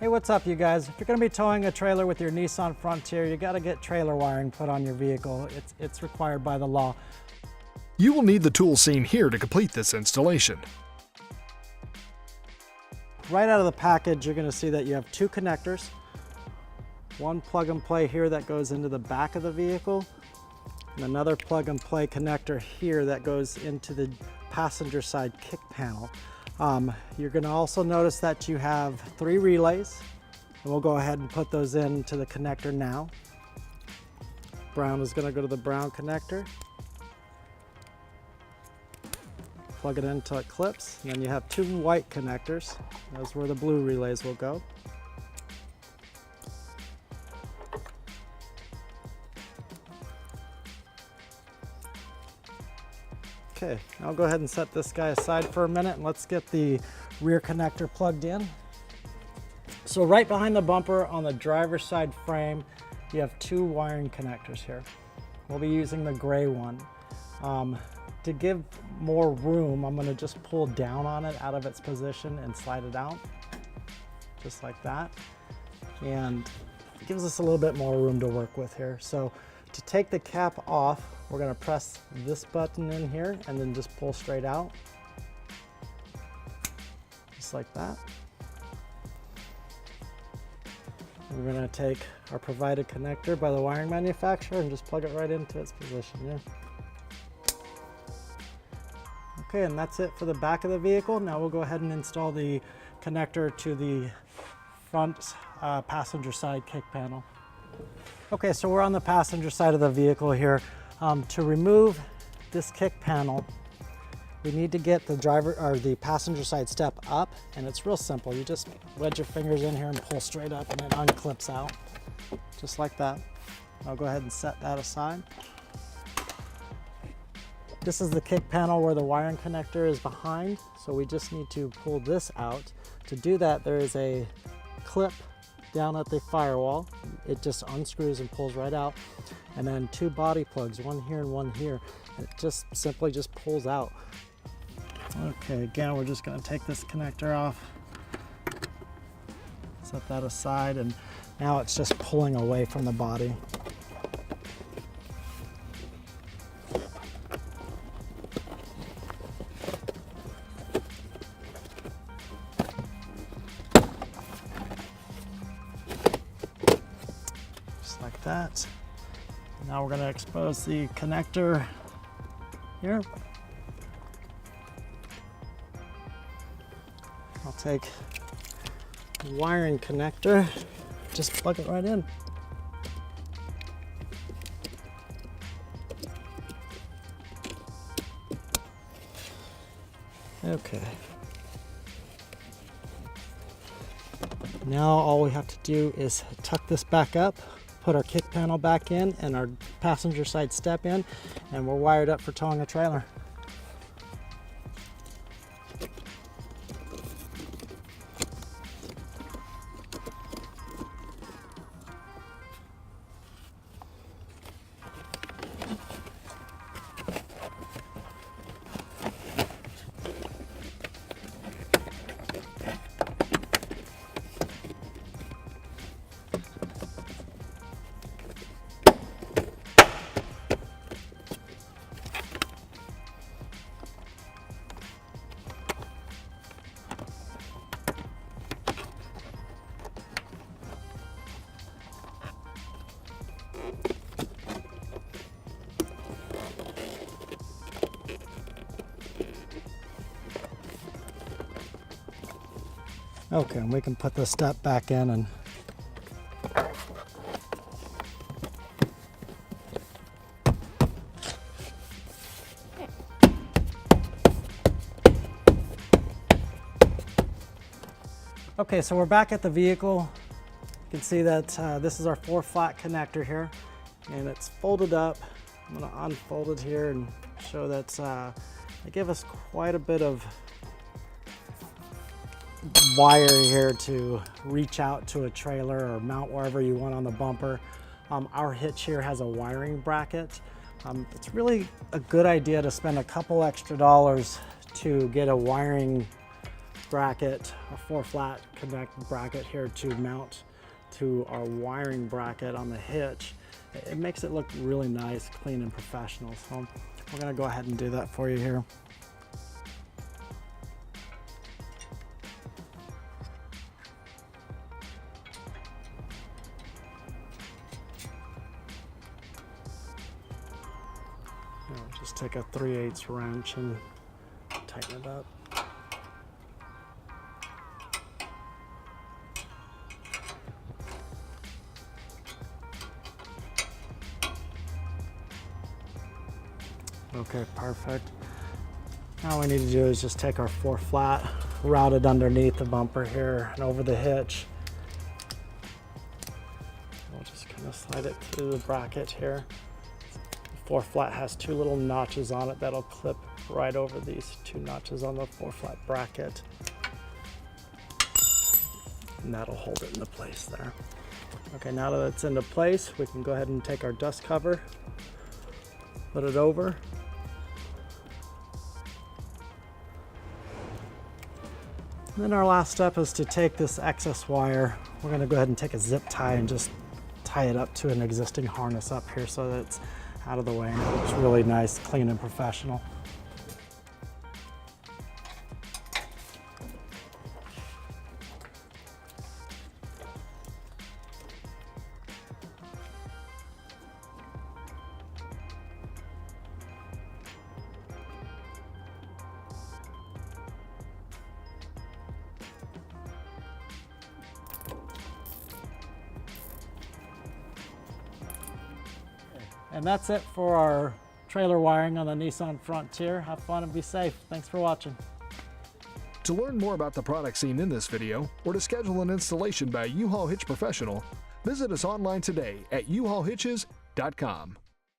Hey, what's up you guys? If you're going to be towing a trailer with your Nissan Frontier, you got to get trailer wiring put on your vehicle. It's required by the law. You will need the tools seen here to complete this installation. Right out of the package, you're going to see that you have two connectors. One plug and play here that goes into the back of the vehicle, and another plug and play connector here that goes into the passenger side kick panel. You're going to also notice that you have 3 relays, and we'll go ahead and put those into the connector now. Brown is going to go to the brown connector. Plug it in until it clips, and then you have 2 white connectors. Those where the blue relays will go. Okay, I'll go ahead and set this guy aside for a minute and let's get the rear connector plugged in. So right behind the bumper on the driver's side frame, you have 2 wiring connectors here. We'll be using the gray one. To give more room, I'm going to just pull down on it out of its position and slide it out, just like that. And it gives us a little bit more room to work with here. So to take the cap off, we're going to press this button in here and then just pull straight out, just like that. We're going to take our provided connector by the wiring manufacturer and just plug it right into its position. Yeah. Okay, and that's it for the back of the vehicle. Now we'll go ahead and install the connector to the front passenger side kick panel. Okay, so we're on the passenger side of the vehicle here. To remove this kick panel, we need to get the driver or the passenger side step up, and it's real simple. You just wedge your fingers in here and pull straight up, and it unclips out, just like that. I'll go ahead and set that aside. This is the kick panel where the wiring connector is behind, so we just need to pull this out. To do that, there is a clip down at the firewall. It just unscrews and pulls right out. And then 2 body plugs, one here and one here. And it just simply just pulls out. Okay, again, we're just going to take this connector off, set that aside, and now it's just pulling away from the body. Like that. Now we're going to expose the connector here. I'll take the wiring connector, just plug it right in. Okay. Now all we have to do is tuck this back up, put our kick panel back in and our passenger side step in, and we're wired up for towing a trailer. Okay, and we can put the step back in and okay, so we're back at the vehicle. You can see that this is our 4-flat connector here, and it's folded up. I'm going to unfold it here and show that they give us quite a bit of wire here to reach out to a trailer or mount wherever you want on the bumper. Our hitch here has a wiring bracket. It's really a good idea to spend a couple extra dollars to get a wiring bracket, a 4-flat connect bracket here to mount to our wiring bracket on the hitch. It makes it look really nice, clean, and professional. So we're gonna go ahead and do that for you here. Just take a 3/8 wrench and tighten it up. Okay, perfect. Now all we need to do is just take our 4-flat, route it underneath the bumper here and over the hitch. We'll just kind of slide it through the bracket here. The 4-flat has 2 little notches on it that'll clip right over these 2 notches on the 4-flat bracket. And that'll hold it into place there. Okay, now that it's into place, we can go ahead and take our dust cover, put it over. And then our last step is to take this excess wire. We're going to go ahead and take a zip tie and just tie it up to an existing harness up here so that it's out of the way and it looks really nice, clean, and professional. And that's it for our trailer wiring on the Nissan Frontier. Have fun and be safe. Thanks for watching. To learn more about the products seen in this video, or to schedule an installation by a U-Haul Hitch professional, visit us online today at uhaulhitches.com.